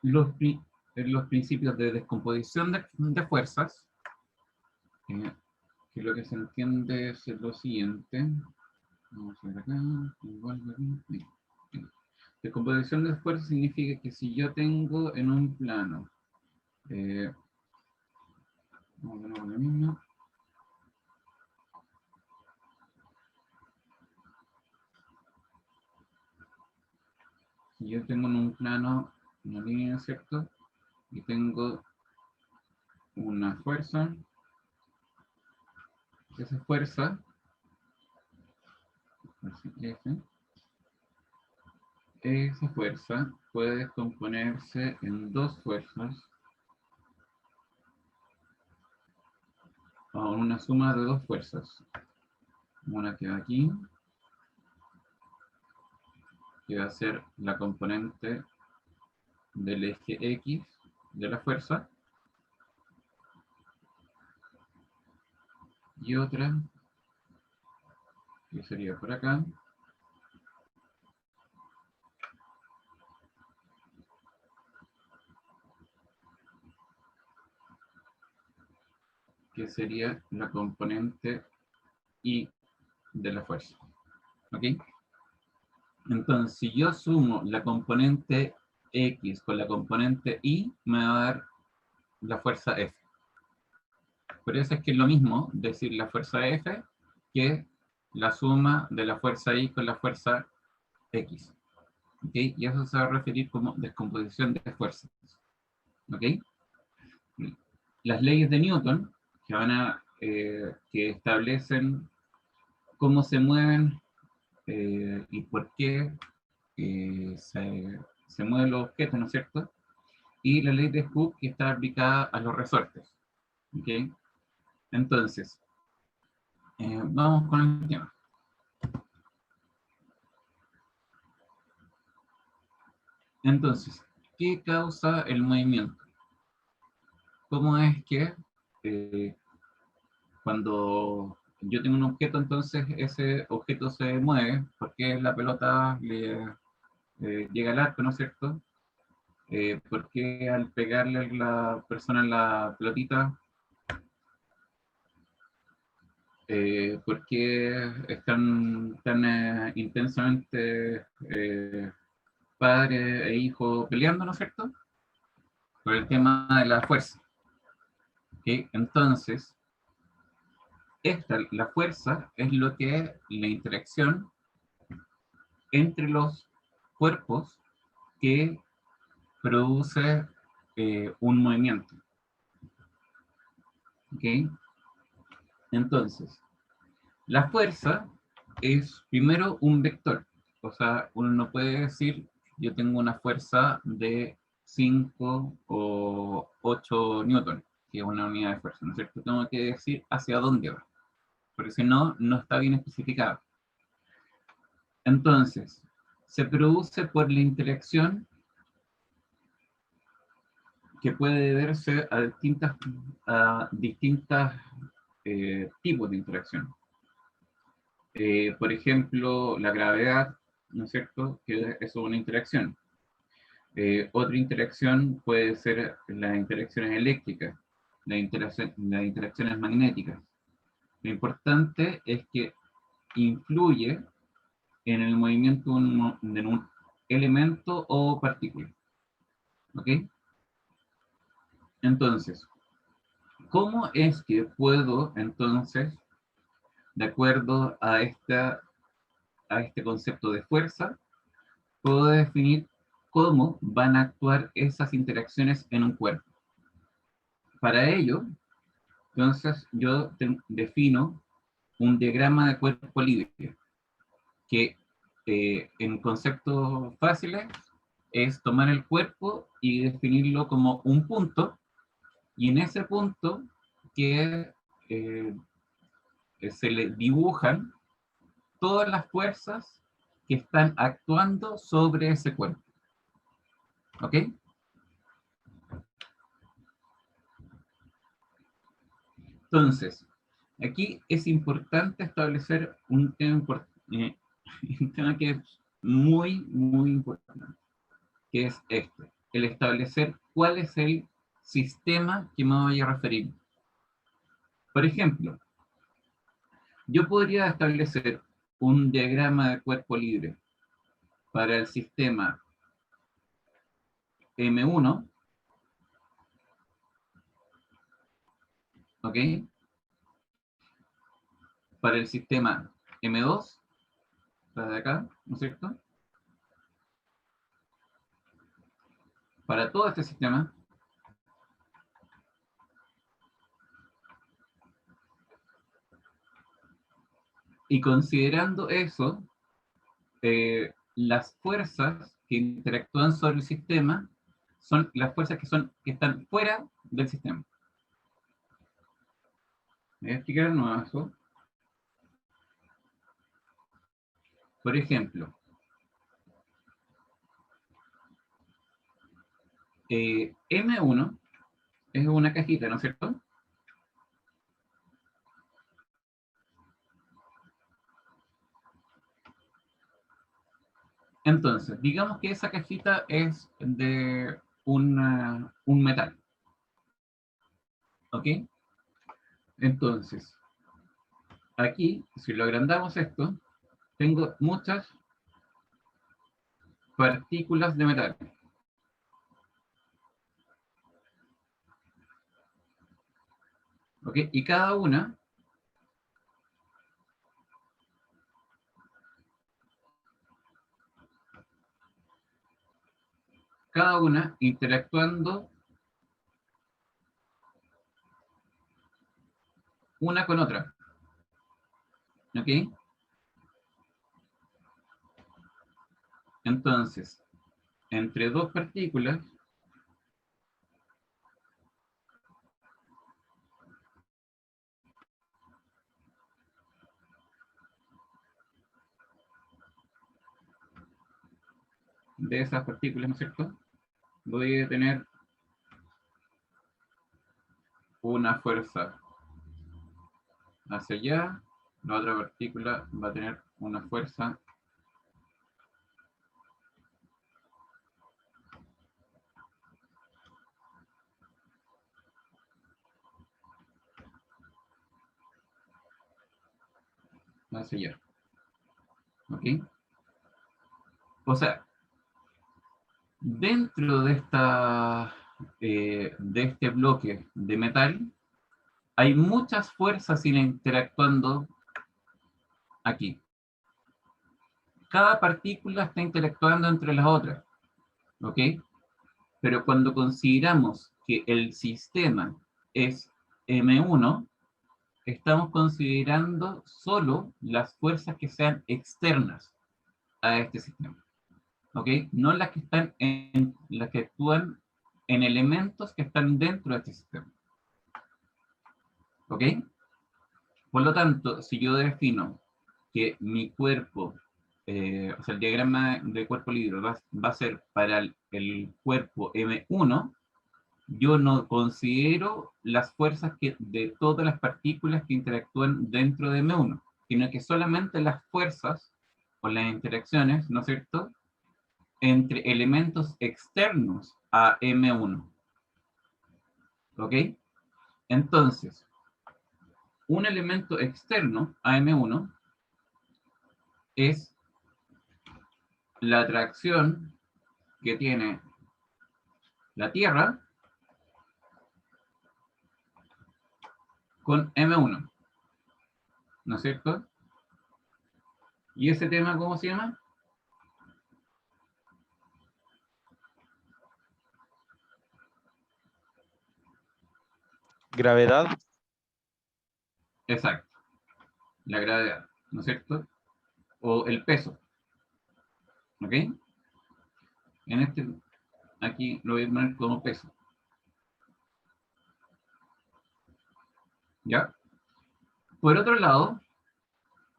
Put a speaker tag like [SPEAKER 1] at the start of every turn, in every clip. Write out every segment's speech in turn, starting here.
[SPEAKER 1] los, los principios de descomposición de fuerzas, que lo que se entiende es lo siguiente. Vamos a ver acá, igual de aquí. Descomposición de fuerzas significa que si yo tengo en un plano, vamos de nuevo lo mismo. Si yo tengo en un plano una línea, ¿cierto? Y tengo una fuerza, esa fuerza, esa fuerza puede descomponerse en dos fuerzas o una suma de dos fuerzas. Una que va aquí, que va a ser la componente del eje X de la fuerza, y otra que sería por acá, que sería la componente Y de la fuerza. ¿Ok? Entonces, si yo sumo la componente X con la componente Y, me va a dar la fuerza F. Por eso es que es lo mismo decir la fuerza F que la suma de la fuerza Y con la fuerza X. ¿Ok? Y eso se va a referir como descomposición de fuerzas. ¿Ok? Las leyes de Newton, que que establecen cómo se mueven y por qué se mueven los objetos, ¿no es cierto? Y la ley de Hooke, que está aplicada a los resortes. ¿Ok? Entonces, vamos con el tema. Entonces, ¿qué causa el movimiento? ¿Cómo es que eh, cuando yo tengo un objeto, entonces ese objeto se mueve? Porque la pelota le llega al arco, ¿no es cierto? Porque al pegarle a la persona en la pelotita, porque están tan intensamente padre e hijo peleando, ¿no es cierto? Por el tema de la fuerza. ¿Okay? Entonces, la fuerza es lo que es la interacción entre los cuerpos que produce un movimiento. ¿Okay? Entonces, la fuerza es primero un vector. O sea, uno no puede decir yo tengo una fuerza de 5 o 8 newton, que es una unidad de fuerza, ¿no es cierto? Tengo que decir hacia dónde va, porque si no, no está bien especificado. Entonces, se produce por la interacción que puede deberse a distintas tipos de interacción. Por ejemplo, la gravedad, ¿no es cierto? Que es una interacción. Otra interacción puede ser las interacciones eléctricas, las interacciones magnéticas. Lo importante es que influye en el movimiento de un elemento o partícula. ¿Ok? Entonces, ¿cómo es que puedo entonces, de acuerdo a este concepto de fuerza, puedo definir cómo van a actuar esas interacciones en un cuerpo? Para ello, entonces yo defino un diagrama de cuerpo libre, que en conceptos fáciles es tomar el cuerpo y definirlo como un punto, y en ese punto que eh, se le dibujan todas las fuerzas que están actuando sobre ese cuerpo. ¿Ok? Entonces, aquí es importante establecer un tema que es muy, muy importante, que es este. el establecer cuál es el sistema que me voy a referir. Por ejemplo, yo podría establecer un diagrama de cuerpo libre para el sistema M1, ¿ok? Para el sistema M2, la de acá, ¿no es cierto? Para todo este sistema. Y considerando eso, las fuerzas que interactúan sobre el sistema son las fuerzas que están fuera del sistema. Voy a explicar de nuevo eso. Por ejemplo, M1 es una cajita, ¿no es cierto? Entonces, digamos que esa cajita es de un metal, ¿ok? Entonces, aquí, si lo agrandamos esto, tengo muchas partículas de metal. ¿Ok? Y cada una interactuando una con otra. ¿Ok? Entonces, entre dos partículas, de esas partículas, ¿no es cierto? Voy a tener una fuerza hacia allá, la otra partícula va a tener una fuerza hacia allá. ¿Ok? O sea, dentro de este bloque de metal, hay muchas fuerzas interactuando aquí. Cada partícula está interactuando entre las otras, ¿ok? Pero cuando consideramos que el sistema es M1, estamos considerando solo las fuerzas que sean externas a este sistema, ¿ok? No las que actúan en elementos que están dentro de este sistema, ¿ok? Por lo tanto, si yo defino que mi cuerpo, o sea, el diagrama de cuerpo libre va a ser para el cuerpo M1, yo no considero las fuerzas de todas las partículas que interactúan dentro de M1, sino que solamente las fuerzas o las interacciones, ¿no es cierto?, entre elementos externos a M1. ¿Ok? Entonces, un elemento externo a M1 es la atracción que tiene la Tierra con M1, ¿no es cierto? ¿Y ese tema cómo se llama?
[SPEAKER 2] Gravedad.
[SPEAKER 1] Exacto, la gravedad, ¿no es cierto? O el peso, ¿ok? Aquí lo voy a poner como peso, ¿ya? Por otro lado,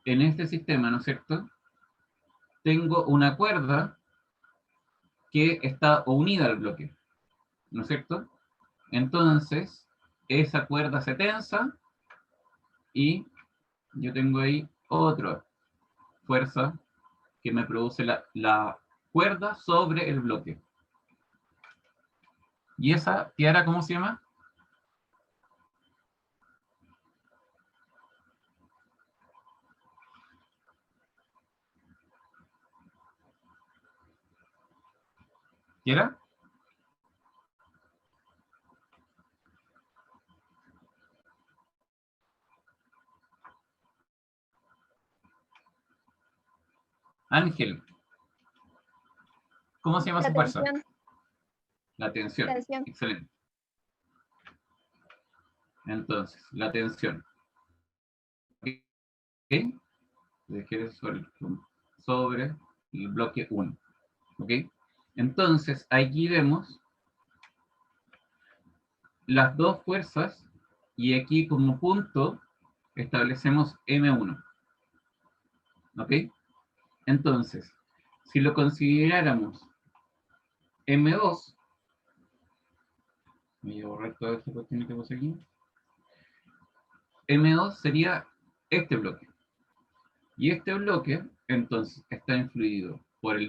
[SPEAKER 1] en este sistema, ¿no es cierto?, tengo una cuerda que está unida al bloque, ¿no es cierto? Entonces, esa cuerda se tensa y yo tengo ahí otra fuerza que me produce la cuerda sobre el bloque. ¿Y esa tiara cómo se llama? ¿Tiara? Ángel, ¿cómo se llama
[SPEAKER 2] La
[SPEAKER 1] esa fuerza?
[SPEAKER 2] tensión,
[SPEAKER 1] La tensión.
[SPEAKER 2] tensión.
[SPEAKER 1] Excelente. Entonces, la tensión. ¿Ok? Dejé sobre el bloque 1. ¿Ok? Entonces, aquí vemos las dos fuerzas y aquí como punto establecemos M1. ¿Ok? Entonces, si lo consideráramos M2, voy a borrar toda esta cuestión que puse aquí. M2 sería este bloque. Y este bloque, entonces, está influido por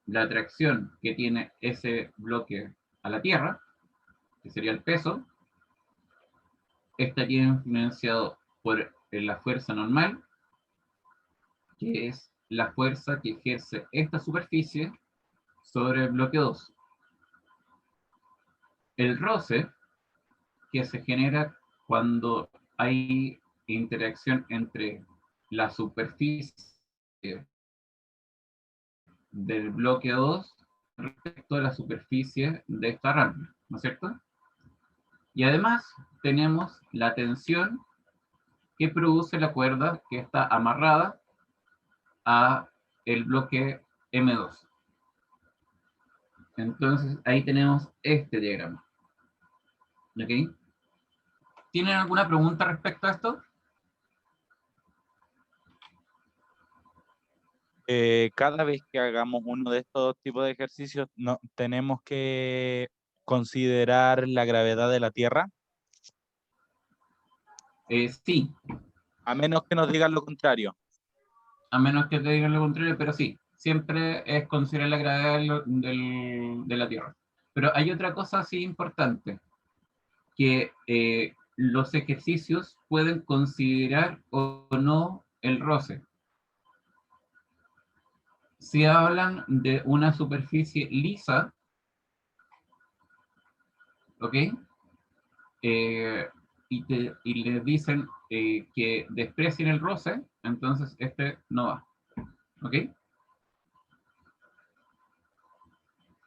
[SPEAKER 1] la atracción que tiene ese bloque a la Tierra, que sería el peso. Estaría influenciado por la fuerza normal, que es la fuerza que ejerce esta superficie sobre el bloque 2. El roce, que se genera cuando hay interacción entre la superficie del bloque 2 respecto a la superficie de esta rampa, ¿no es cierto? Y además tenemos la tensión que produce la cuerda que está amarrada a el bloque M2. Entonces ahí tenemos este diagrama. ¿Ok? ¿Tienen alguna pregunta respecto a esto?
[SPEAKER 3] Cada vez que hagamos uno de estos tipos de ejercicios, no, tenemos que considerar la gravedad de la Tierra,
[SPEAKER 1] Sí,
[SPEAKER 3] a menos que nos digan lo contrario.
[SPEAKER 1] a menos que te digan lo contrario, pero sí, siempre es considerar la gravedad de la Tierra. Pero hay otra cosa así importante, que los ejercicios pueden considerar o no el roce. Si hablan de una superficie lisa, ¿ok? Y les dicen que desprecien el roce, entonces este no va. ¿Ok?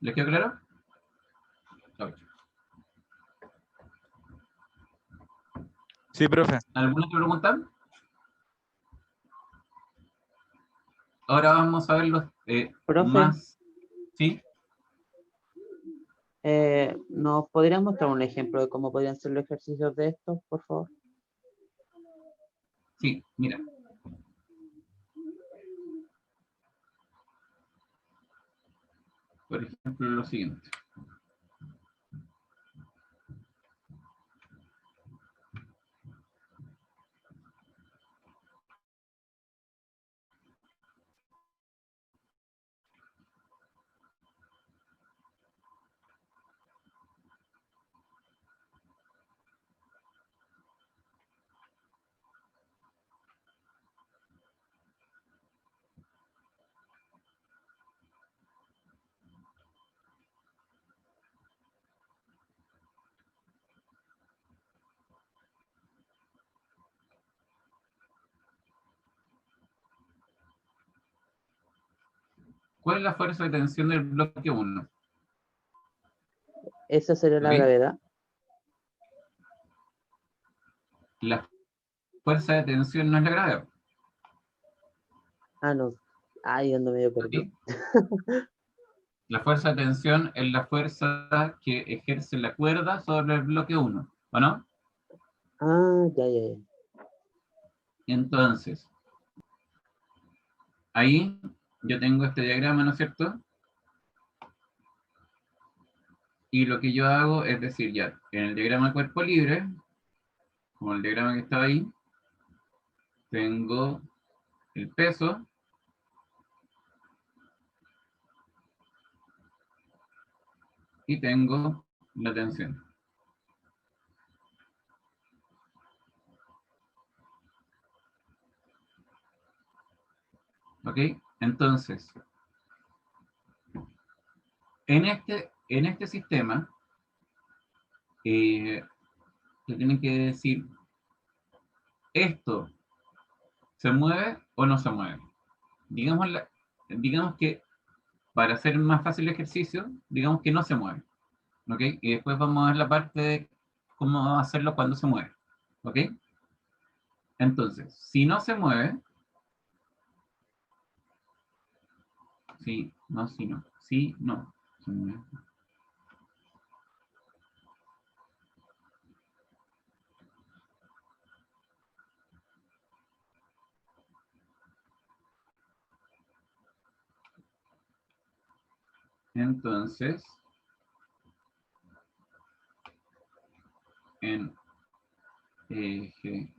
[SPEAKER 1] ¿Les quedó claro? Ok.
[SPEAKER 3] Sí, profe.
[SPEAKER 1] ¿Alguna otra pregunta? Ahora vamos a ver los
[SPEAKER 4] Profe,
[SPEAKER 1] más... ¿Sí?
[SPEAKER 4] ¿nos podrías mostrar un ejemplo de cómo podrían ser los ejercicios de estos, por favor?
[SPEAKER 1] Sí, mira. Por ejemplo, lo siguiente. ¿Cuál es la fuerza de tensión del bloque 1?
[SPEAKER 4] ¿Esa sería la
[SPEAKER 1] ¿Ok?
[SPEAKER 4] gravedad?
[SPEAKER 1] La fuerza de tensión no es la gravedad.
[SPEAKER 4] Ah, no. Ay, ando medio perdido.
[SPEAKER 1] ¿Ok? La fuerza de tensión es la fuerza que ejerce la cuerda sobre el bloque 1, ¿o no?
[SPEAKER 4] Ah, ya, ya, ya.
[SPEAKER 1] Entonces, ahí yo tengo este diagrama, ¿no es cierto? Y lo que yo hago es decir, ya, en el diagrama de cuerpo libre, como el diagrama que estaba ahí, tengo el peso, y tengo la tensión. ¿Ok? Entonces, en este sistema, te tienen que decir, ¿esto se mueve o no se mueve? Digamos que para hacer más fácil el ejercicio, digamos que no se mueve. ¿Ok? Y después vamos a ver la parte de cómo hacerlo cuando se mueve. ¿Ok? Entonces, si no se mueve, sí, no, si no, sí, no. Se mueve. Entonces, en eje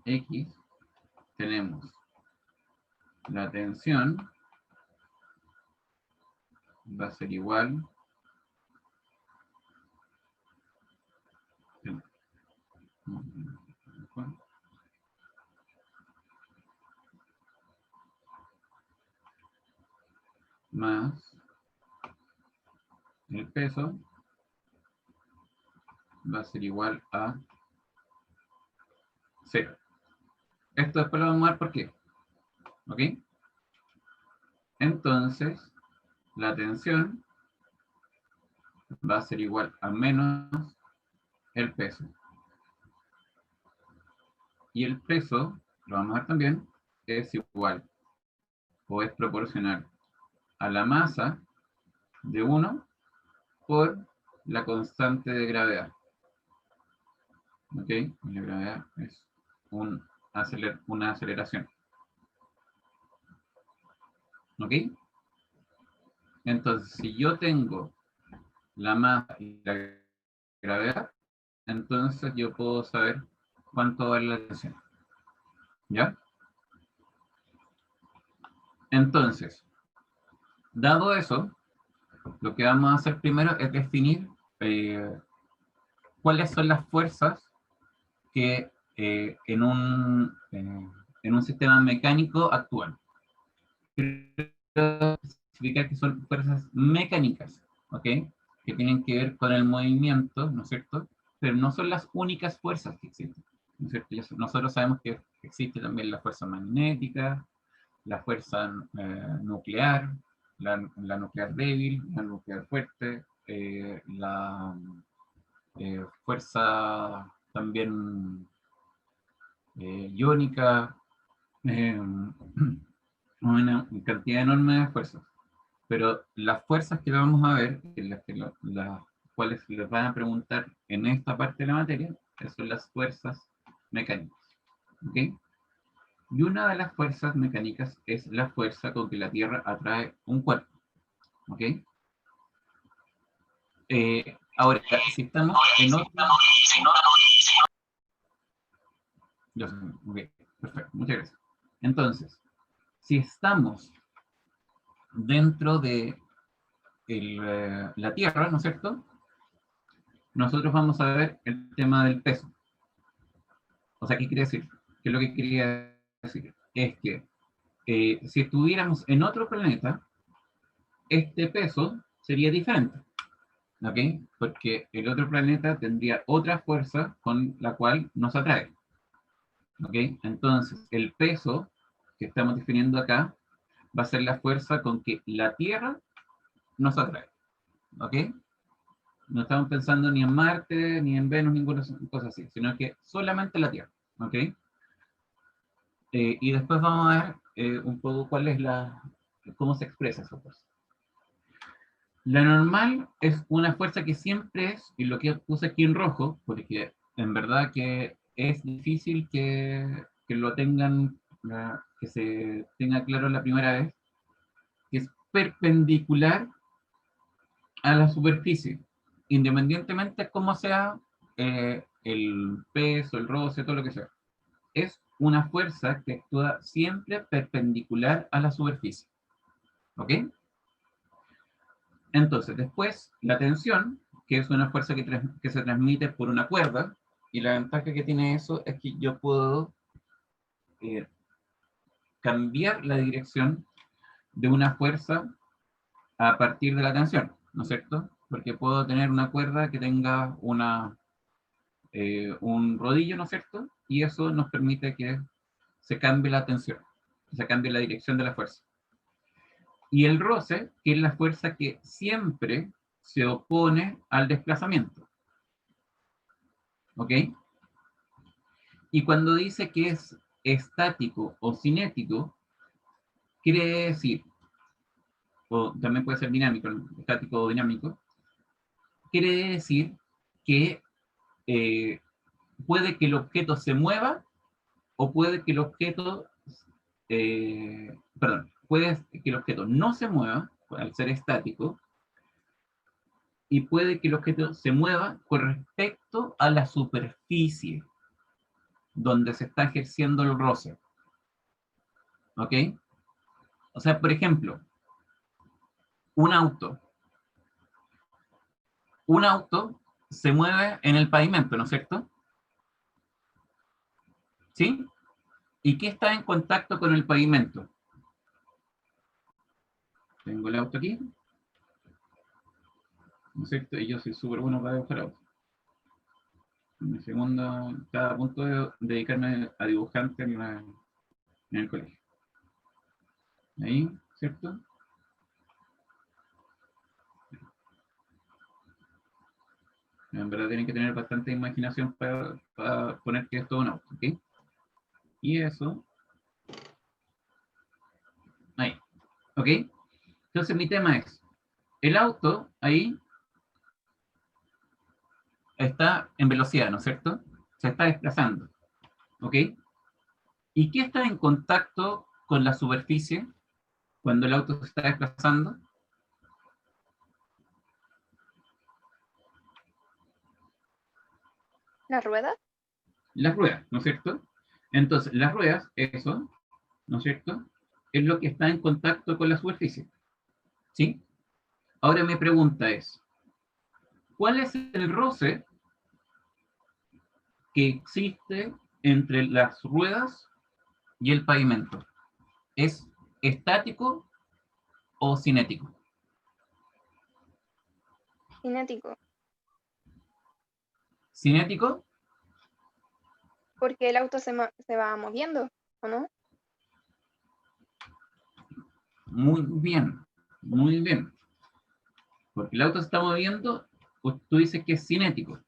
[SPEAKER 1] X tenemos la tensión va a ser igual más el peso va a ser igual a 0. Esto después lo vamos a ver por qué. ¿Ok? Entonces, la tensión va a ser igual a menos el peso. Y el peso, lo vamos a ver también, es igual o es proporcional a la masa de 1 por la constante de gravedad. ¿Ok? Y la gravedad es una aceleración. ¿Ok? Entonces, si yo tengo la masa y la gravedad, entonces yo puedo saber cuánto vale la tensión. ¿Ya? Entonces, dado eso, lo que vamos a hacer primero es definir cuáles son las fuerzas que en un sistema mecánico actúan. Quiero especificar que son fuerzas mecánicas, ¿ok? Que tienen que ver con el movimiento, ¿no es cierto? Pero no son las únicas fuerzas que existen, ¿no es cierto? Nosotros sabemos que existe también la fuerza magnética, la fuerza nuclear, la nuclear débil, la nuclear fuerte, la fuerza también iónica, una cantidad enorme de fuerzas. Pero las fuerzas que vamos a ver, las cuales les van a preguntar en esta parte de la materia, son las fuerzas mecánicas. ¿Ok? Y una de las fuerzas mecánicas es la fuerza con que la Tierra atrae un cuerpo. ¿Ok? Ahora, si estamos en otro... Ok, perfecto, muchas gracias. Entonces, si estamos dentro de la Tierra, ¿no es cierto? Nosotros vamos a ver el tema del peso. O sea, ¿qué quiere decir? ¿Qué es lo que quería decir? Es que si estuviéramos en otro planeta, este peso sería diferente. ¿Ok? Porque el otro planeta tendría otra fuerza con la cual nos atrae. ¿Ok? Entonces, el peso que estamos definiendo acá va a ser la fuerza con que la Tierra nos atrae. ¿Ok? No estamos pensando ni en Marte, ni en Venus, ninguna cosa así, sino que solamente la Tierra. ¿Ok? Y después vamos a ver un poco cómo se expresa esa fuerza. La normal es una fuerza que siempre es, y lo que puse aquí en rojo, porque en verdad que es difícil que lo tengan, que se tenga claro la primera vez, que es perpendicular a la superficie, independientemente de cómo sea el peso, el roce, todo lo que sea. Es una fuerza que actúa siempre perpendicular a la superficie. ¿Ok? Entonces, después, la tensión, que es una fuerza que se transmite por una cuerda, y la ventaja que tiene eso es que yo puedo cambiar la dirección de una fuerza a partir de la tensión, ¿no es cierto? Porque puedo tener una cuerda que tenga un rodillo, ¿no es cierto? Y eso nos permite que se cambie la tensión, que se cambie la dirección de la fuerza. Y el roce, que es la fuerza que siempre se opone al desplazamiento. ¿Ok? Y cuando dice que es estático o cinético, quiere decir, o también puede ser dinámico, estático o dinámico, quiere decir que puede que el objeto se mueva o puede que el objeto, puede que el objeto no se mueva al ser estático, y puede que el objeto se mueva con respecto a la superficie donde se está ejerciendo el roce. ¿Ok? O sea, por ejemplo, un auto. Un auto se mueve en el pavimento, ¿no es cierto? ¿Sí? ¿Y qué está en contacto con el pavimento? Tengo el auto aquí, ¿no es cierto? Y yo soy súper bueno para dibujar autos. En mi segunda, cada punto de dedicarme a dibujante en el colegio. Ahí, ¿cierto? En verdad tienen que tener bastante imaginación para poner que esto es un auto, ¿ok? Y eso, ahí, ¿ok? Entonces mi tema es, el auto ahí está en velocidad, ¿no es cierto? Se está desplazando, ¿ok? ¿Y qué está en contacto con la superficie cuando el auto se está desplazando?
[SPEAKER 2] ¿La rueda?
[SPEAKER 1] Las ruedas, ¿no es cierto? Entonces, las ruedas, eso, ¿no es cierto? Es lo que está en contacto con la superficie, ¿sí? Ahora mi pregunta es, ¿cuál es el roce que existe entre las ruedas y el pavimento? ¿Es estático o cinético?
[SPEAKER 2] Cinético.
[SPEAKER 1] ¿Cinético?
[SPEAKER 2] Porque el auto se va moviendo, ¿o no?
[SPEAKER 1] Muy bien, muy bien. Porque el auto se está moviendo, pues tú dices que es cinético,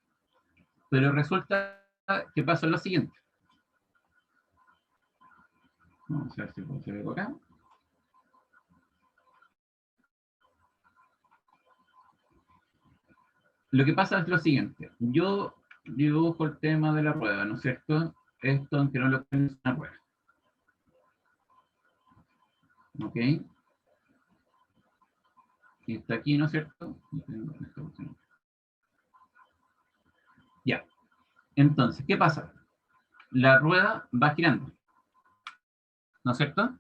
[SPEAKER 1] pero resulta que pasa lo siguiente. Vamos a ver si puedo hacer algo acá. Lo que pasa es lo siguiente. Yo dibujo el tema de la rueda, ¿no es cierto? Esto, aunque no lo tenga, es una rueda. ¿Ok? Y está aquí, ¿no es cierto? Ya. Entonces, ¿qué pasa? La rueda va girando, ¿no es cierto?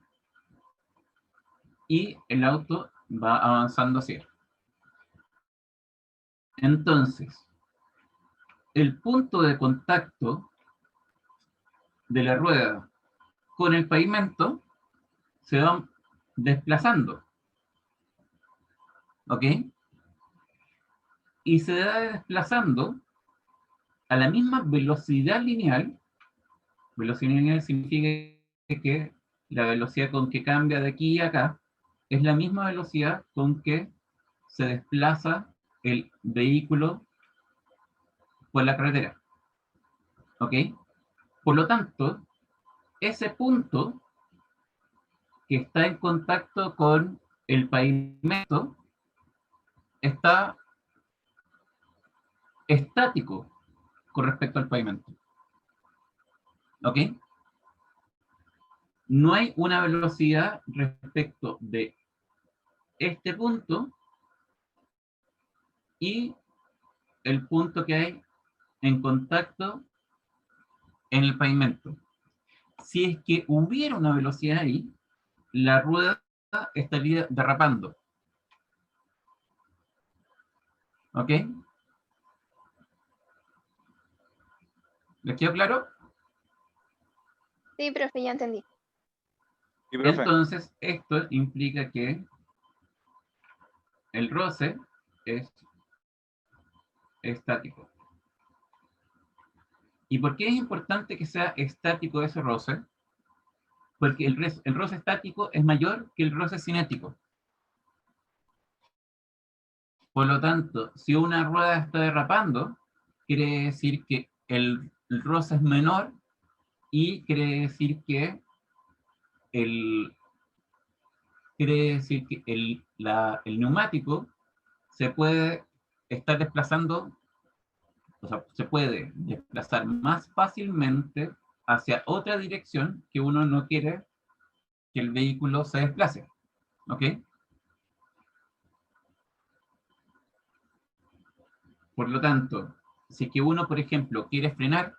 [SPEAKER 1] Y el auto va avanzando hacia. Entonces, el punto de contacto de la rueda con el pavimento se va desplazando, ¿ok? Y se va desplazando a la misma velocidad lineal. Velocidad lineal significa que la velocidad con que cambia de aquí a acá es la misma velocidad con que se desplaza el vehículo por la carretera, ¿ok? Por lo tanto, ese punto que está en contacto con el pavimento está estático con respecto al pavimento, ¿ok? No hay una velocidad respecto de este punto y el punto que hay en contacto en el pavimento. Si es que hubiera una velocidad ahí, la rueda estaría derrapando. ¿Ok? ¿Les quedó claro?
[SPEAKER 2] Sí, profe, ya entendí.
[SPEAKER 3] Sí, profe.
[SPEAKER 1] Entonces, esto implica que el roce es estático. ¿Y por qué es importante que sea estático ese roce? Porque el roce estático es mayor que el roce cinético. Por lo tanto, si una rueda está derrapando, quiere decir que el roce es menor y el, quiere decir que el neumático se puede estar desplazando, o sea, se puede desplazar más fácilmente hacia otra dirección que uno no quiere que el vehículo se desplace. ¿Ok? Por lo tanto, si que uno, por ejemplo, quiere frenar,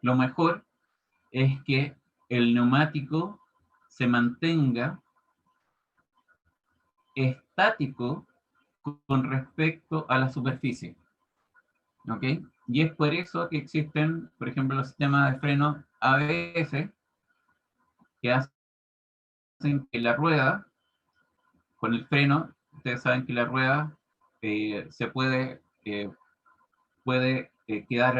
[SPEAKER 1] lo mejor es que el neumático se mantenga estático con respecto a la superficie. ¿Ok? Y es por eso que existen, por ejemplo, los sistemas de freno ABS que hacen que la rueda, con el freno, ustedes saben que la rueda se puede quedar,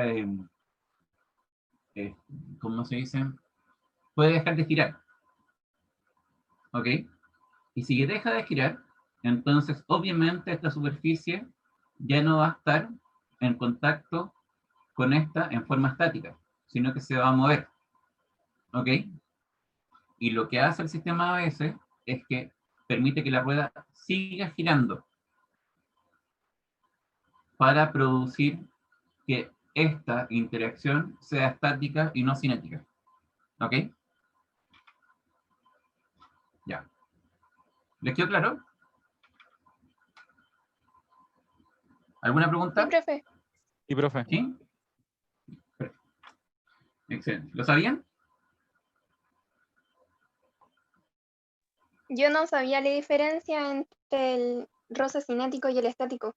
[SPEAKER 1] eh, ¿cómo se dice? Puede dejar de girar. ¿Ok? Y si deja de girar, entonces obviamente esta superficie ya no va a estar en contacto con esta en forma estática, sino que se va a mover. ¿Ok? Y lo que hace el sistema ABS es que permite que la rueda siga girando para producir que esta interacción sea estática y no cinética. ¿Ok? Ya. ¿Les quedó claro? ¿Alguna
[SPEAKER 2] Sí,
[SPEAKER 1] pregunta?
[SPEAKER 2] profe.
[SPEAKER 3] Sí, profe.
[SPEAKER 1] ¿Sí? Excelente. ¿Lo sabían?
[SPEAKER 2] Yo no sabía la diferencia entre el roce cinético y el estático.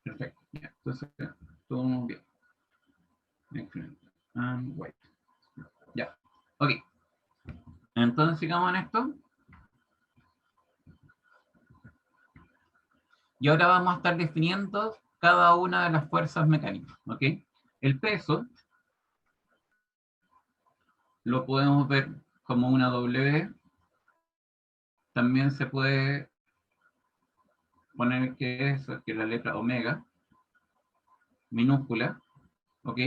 [SPEAKER 1] Perfecto. Ya. Entonces, todo muy bien. Excelente. And wait. Ya. Ok. Entonces, sigamos en esto. Y ahora vamos a estar definiendo cada una de las fuerzas mecánicas. ¿Ok? El peso lo podemos ver como una W. También se puede poner que es la letra omega, minúscula. ¿Ok?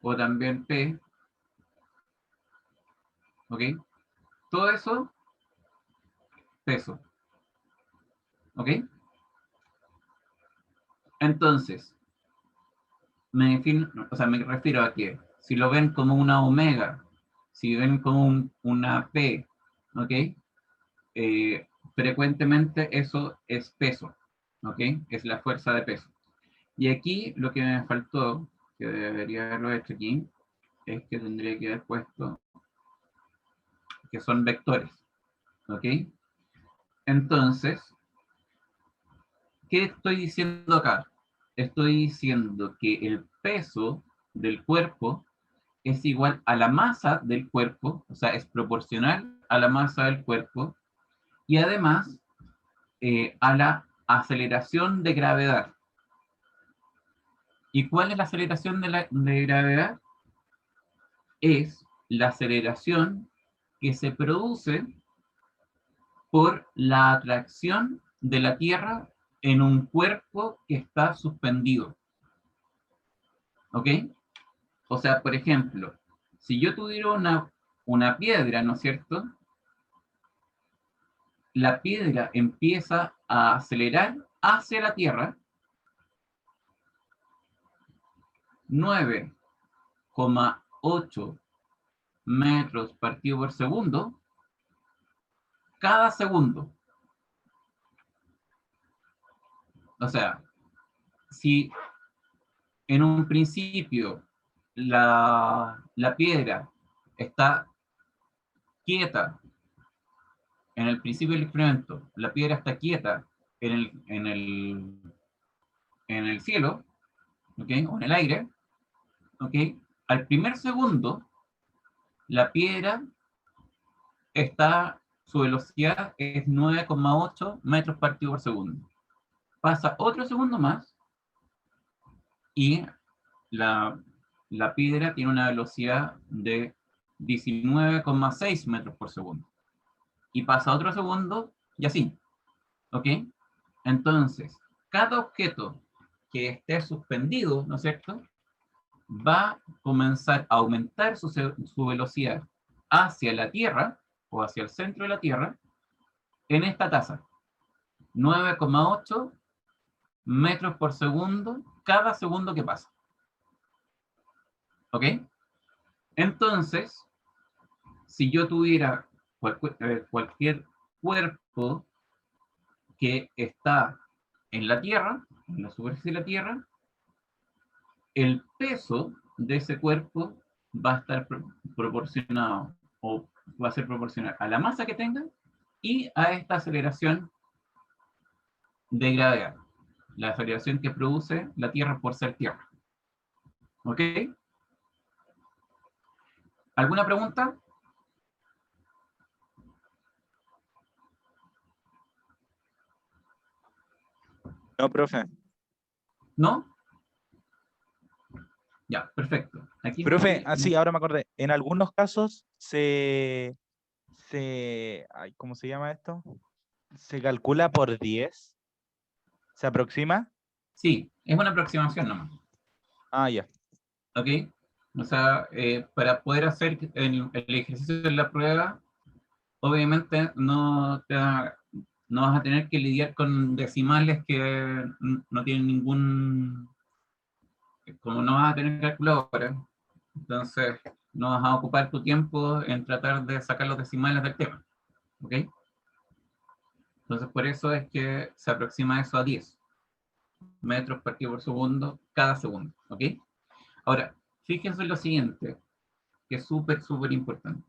[SPEAKER 1] O también P. ¿Ok? Todo eso, peso. ¿Ok? Entonces, me refiero a que si lo ven como una omega, si ven como una P, ¿ok? Frecuentemente eso es peso, ¿ok? Es la fuerza de peso. Y aquí lo que me faltó, que debería haberlo hecho aquí, es que tendría que haber puesto que son vectores, ¿ok? Entonces, ¿qué estoy diciendo acá? Estoy diciendo que el peso del cuerpo es igual a la masa del cuerpo, o sea, es proporcional a la masa del cuerpo, y además a la aceleración de gravedad. ¿Y cuál es la aceleración de gravedad? Es la aceleración que se produce por la atracción de la Tierra en un cuerpo que está suspendido. ¿Ok? O sea, por ejemplo, si yo tuviera una piedra, ¿no es cierto? La piedra empieza a acelerar hacia la Tierra 9,8 metros partido por segundo cada segundo. O sea, si en un principio la piedra está quieta, en el principio del experimento, la piedra está quieta en el cielo, ¿ok? O en el aire, ¿ok? Al primer segundo, la piedra su velocidad es 9,8 metros partido por segundo. Pasa otro segundo más y la piedra tiene una velocidad de 19,6 metros por segundo. Y pasa otro segundo y así, ¿ok? Entonces, cada objeto que esté suspendido, ¿no es cierto?, va a comenzar a aumentar su velocidad hacia la Tierra o hacia el centro de la Tierra en esta tasa, 9,8 metros por segundo cada segundo que pasa. ¿Ok? Entonces, si yo tuviera cualquier cuerpo que está en la Tierra, en la superficie de la Tierra, el peso de ese cuerpo va a estar proporcionado o va a ser proporcional a la masa que tenga y a esta aceleración de gravedad, la aceleración que produce la Tierra por ser Tierra. ¿Ok? ¿Alguna pregunta?
[SPEAKER 3] No, profe.
[SPEAKER 1] ¿No? Ya, perfecto. Aquí
[SPEAKER 3] Profe, así, ahora me acordé. En algunos casos ay, ¿cómo se llama esto? Se calcula por 10. ¿Se aproxima?
[SPEAKER 1] sí, es una aproximación nomás.
[SPEAKER 3] Ah, ya.
[SPEAKER 1] ¿Ok? O sea, para poder hacer el ejercicio de la prueba, obviamente no vas a tener que lidiar con decimales que no tienen ningún, como no vas a tener calculadora, entonces no vas a ocupar tu tiempo en tratar de sacar los decimales del tema, ¿ok? Entonces por eso es que se aproxima eso a 10 metros partido por segundo cada segundo, ¿ok? Ahora, fíjense en lo siguiente, que es súper, súper importante.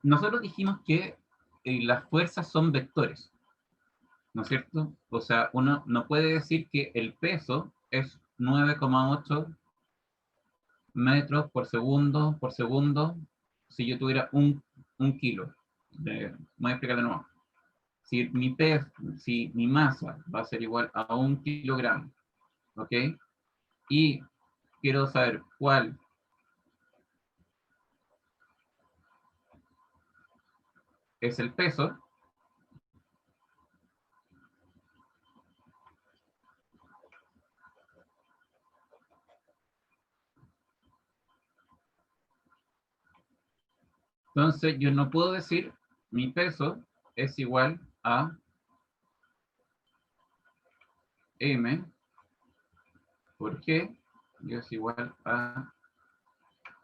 [SPEAKER 1] Nosotros dijimos que las fuerzas son vectores, ¿no es cierto? O sea, uno no puede decir que el peso es 9,8 metros por segundo, si yo tuviera un kilo. Voy a explicar de nuevo. Si mi masa va a ser igual a 1 kilogramo, ¿ok? Y quiero saber cuál es el peso, entonces yo no puedo decir mi peso es igual a m por g, y es igual a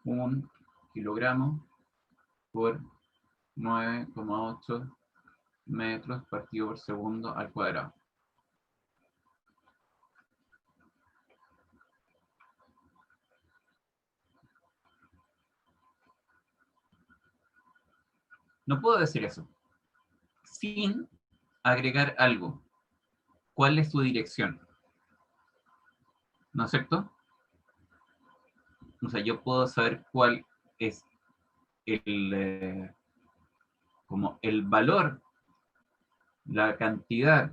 [SPEAKER 1] 1 kilogramo por 9,8 metros partido por segundo al cuadrado. No puedo decir eso sin agregar algo. ¿Cuál es su dirección? ¿No es cierto? O sea, yo puedo saber cuál es como el valor, la cantidad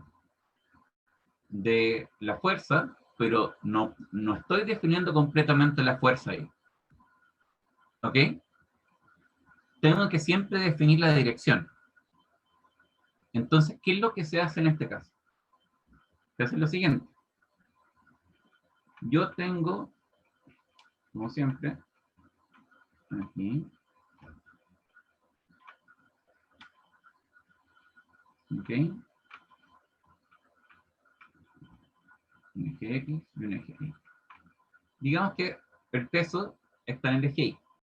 [SPEAKER 1] de la fuerza, pero no estoy definiendo completamente la fuerza ahí. ¿Ok? Tengo que siempre definir la dirección. Entonces, ¿qué es lo que se hace en este caso? Se hace lo siguiente. Yo tengo, como siempre, aquí, ¿ok? Un eje X y un eje Y. Digamos que el peso está en el eje Y.